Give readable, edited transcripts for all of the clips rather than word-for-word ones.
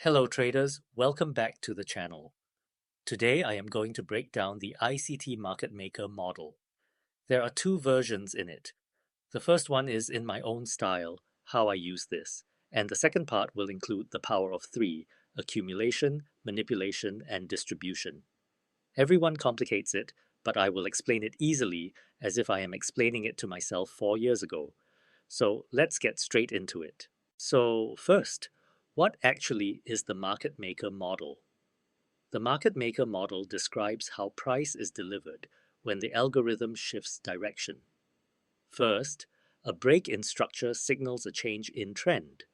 Hello traders, welcome back to the channel. Today I am going to break down the ICT market maker model. There are two versions in it. The first one is in my own style, how I use this, and the second part will include the power of three: accumulation, manipulation, and distribution. Everyone complicates it, but I will explain it easily as if I am explaining it to myself 4 years ago. So let's get straight into it. So first, what actually is the market maker model? The market maker model describes how price is delivered when the algorithm shifts direction. First, a break in structure signals a change in trend.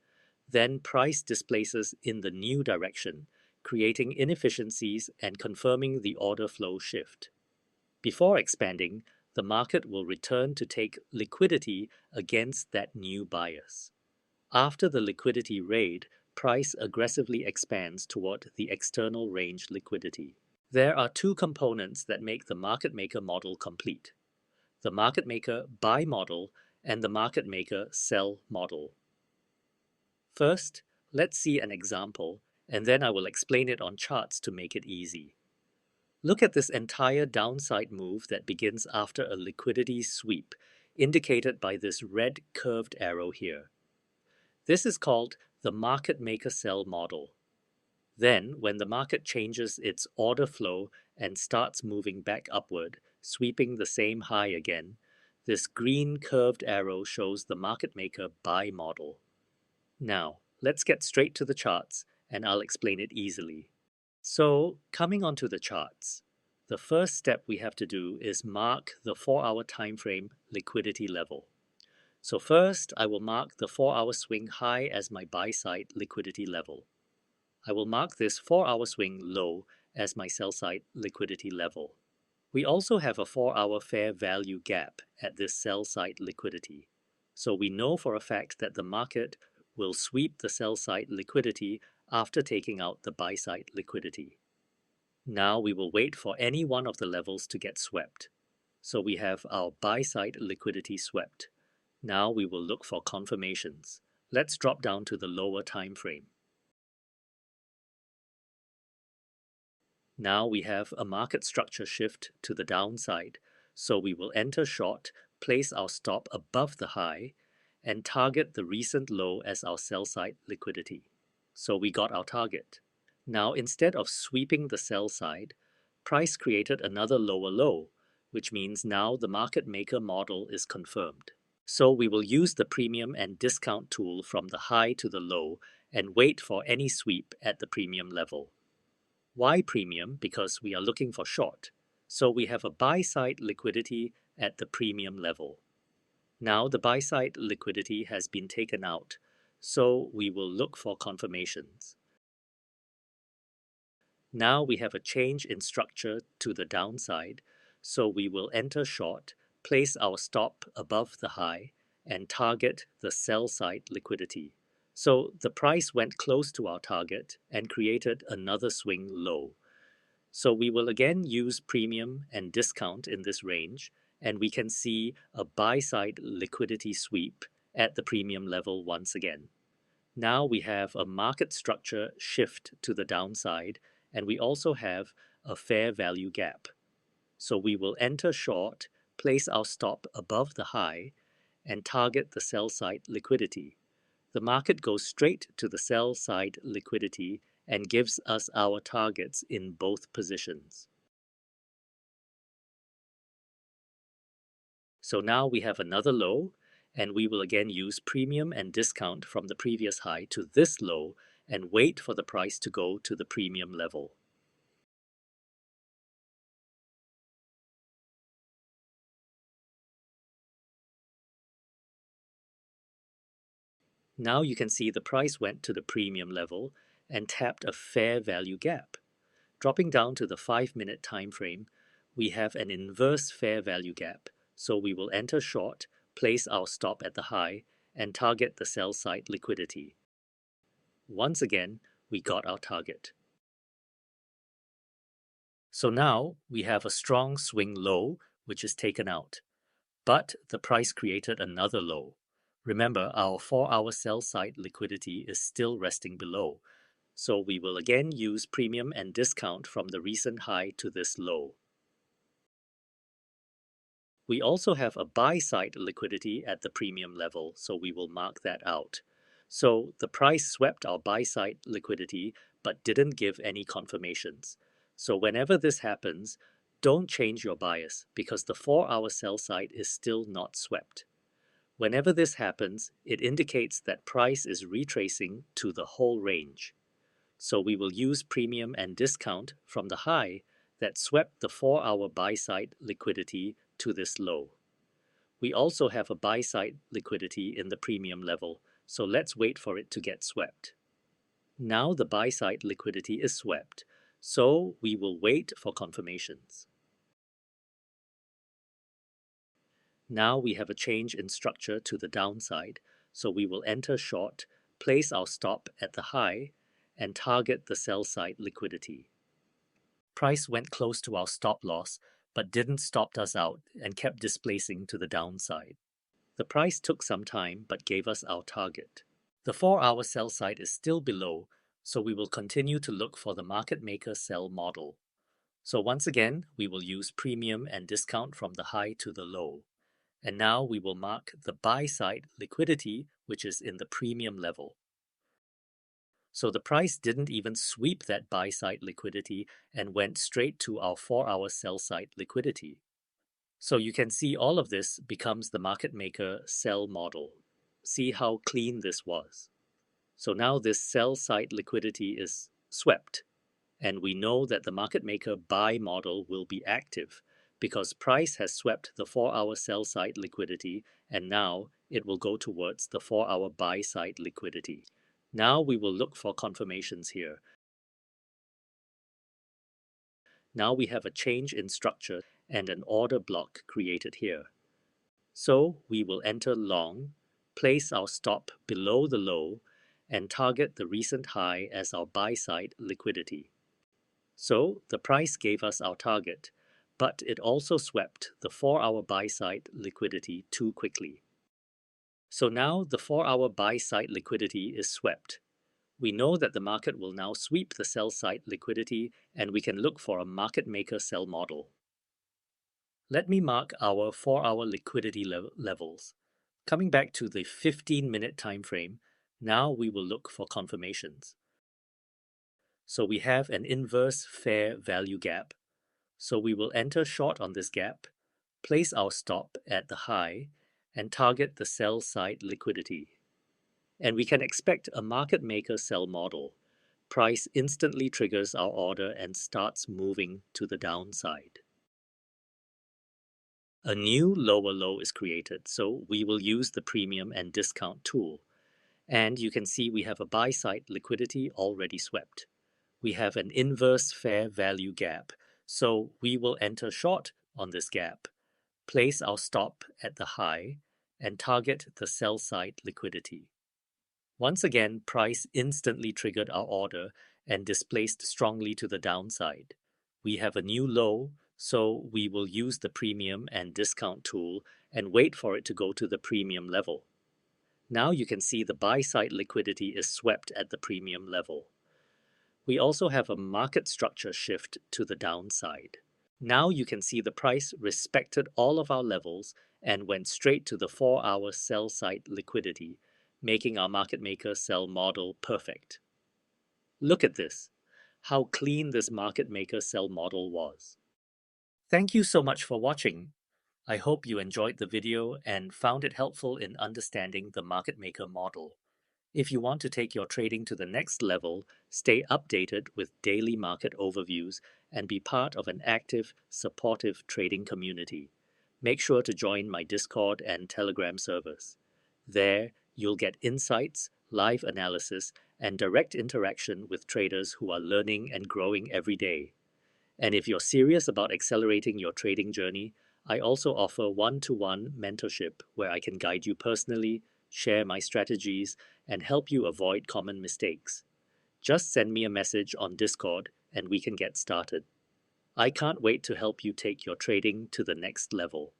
Then price displaces in the new direction, creating inefficiencies and confirming the order flow shift. Before expanding, the market will return to take liquidity against that new bias. After the liquidity raid, price aggressively expands toward the external range liquidity. There are two components that make the market maker model complete: the market maker buy model and the market maker sell model. First, let's see an example, and then I will explain it on charts to make it easy. Look at this entire downside move that begins after a liquidity sweep, indicated by this red curved arrow here. This is called the market maker sell model. Then, when the market changes its order flow and starts moving back upward, sweeping the same high again, this green curved arrow shows the market maker buy model. Now, let's get straight to the charts, and I'll explain it easily. So, coming onto the charts, the first step we have to do is mark the 4-hour time frame liquidity level. So first, I will mark the 4-hour swing high as my buy-side liquidity level. I will mark this 4-hour swing low as my sell-side liquidity level. We also have a 4-hour fair value gap at this sell-side liquidity. So we know for a fact that the market will sweep the sell-side liquidity after taking out the buy-side liquidity. Now we will wait for any one of the levels to get swept. So we have our buy-side liquidity swept. Now we will look for confirmations. Let's drop down to the lower time frame. Now we have a market structure shift to the downside, so we will enter short, place our stop above the high, and target the recent low as our sell side liquidity. So we got our target. Now instead of sweeping the sell side, price created another lower low, which means now the market maker model is confirmed. So we will use the premium and discount tool from the high to the low and wait for any sweep at the premium level. Why premium? Because we are looking for short. So we have a buy-side liquidity at the premium level. Now the buy-side liquidity has been taken out, so we will look for confirmations. Now we have a change in structure to the downside, so we will enter short, place our stop above the high, and target the sell side liquidity. So the price went close to our target and created another swing low. So we will again use premium and discount in this range, and we can see a buy side liquidity sweep at the premium level once again. Now we have a market structure shift to the downside, and we also have a fair value gap. So we will enter short, place our stop above the high, and target the sell side liquidity. The market goes straight to the sell side liquidity and gives us our targets in both positions. So now we have another low, and we will again use premium and discount from the previous high to this low and wait for the price to go to the premium level. Now you can see the price went to the premium level and tapped a fair value gap. Dropping down to the 5-minute time frame, we have an inverse fair value gap, so we will enter short, place our stop at the high, and target the sell side liquidity. Once again, we got our target. So now we have a strong swing low, which is taken out. But the price created another low. Remember, our 4-hour sell side liquidity is still resting below. So we will again use premium and discount from the recent high to this low. We also have a buy-side liquidity at the premium level, so we will mark that out. So the price swept our buy-side liquidity but didn't give any confirmations. So whenever this happens, don't change your bias because the 4-hour sell side is still not swept. Whenever this happens, it indicates that price is retracing to the whole range. So we will use premium and discount from the high that swept the 4-hour buy-side liquidity to this low. We also have a buy-side liquidity in the premium level, so let's wait for it to get swept. Now the buy-side liquidity is swept, so we will wait for confirmations. Now we have a change in structure to the downside, so we will enter short, place our stop at the high, and target the sell side liquidity. Price went close to our stop loss, but didn't stop us out and kept displacing to the downside. The price took some time but gave us our target. The 4-hour sell side is still below, so we will continue to look for the market maker sell model. So once again, we will use premium and discount from the high to the low. And now we will mark the buy side liquidity, which is in the premium level. So the price didn't even sweep that buy side liquidity and went straight to our 4-hour sell side liquidity. So you can see all of this becomes the market maker sell model. See how clean this was. So now this sell side liquidity is swept, and we know that the market maker buy model will be active because price has swept the 4-hour sell side liquidity, and now it will go towards the 4-hour buy side liquidity. Now we will look for confirmations here. Now we have a change in structure and an order block created here. So we will enter long, place our stop below the low, and target the recent high as our buy side liquidity. So the price gave us our target, but it also swept the 4-hour buy side liquidity too quickly. So now the 4-hour buy side liquidity is swept. We know that the market will now sweep the sell side liquidity, and we can look for a market maker sell model. Let me mark our 4-hour liquidity levels. Coming back to the 15-minute time frame, now we will look for confirmations. So we have an inverse fair value gap. So we will enter short on this gap, place our stop at the high, and target the sell side liquidity. And we can expect a market maker sell model. Price instantly triggers our order and starts moving to the downside. A new lower low is created, so we will use the premium and discount tool. And you can see we have a buy side liquidity already swept. We have an inverse fair value gap, so we will enter short on this gap, place our stop at the high, and target the sell side liquidity. Once again, price instantly triggered our order and displaced strongly to the downside. We have a new low, so we will use the premium and discount tool and wait for it to go to the premium level. Now you can see the buy side liquidity is swept at the premium level. We also have a market structure shift to the downside. Now you can see the price respected all of our levels and went straight to the 4-hour sell side liquidity, making our market maker sell model perfect. Look at this, how clean this market maker sell model was. Thank you so much for watching. I hope you enjoyed the video and found it helpful in understanding the market maker model. If you want to take your trading to the next level, stay updated with daily market overviews and be part of an active, supportive trading community. Make sure to join my Discord and Telegram servers. There, you'll get insights, live analysis, and direct interaction with traders who are learning and growing every day. And if you're serious about accelerating your trading journey, I also offer one-to-one mentorship where I can guide you personally, share my strategies, and help you avoid common mistakes. Just send me a message on Discord and we can get started. I can't wait to help you take your trading to the next level.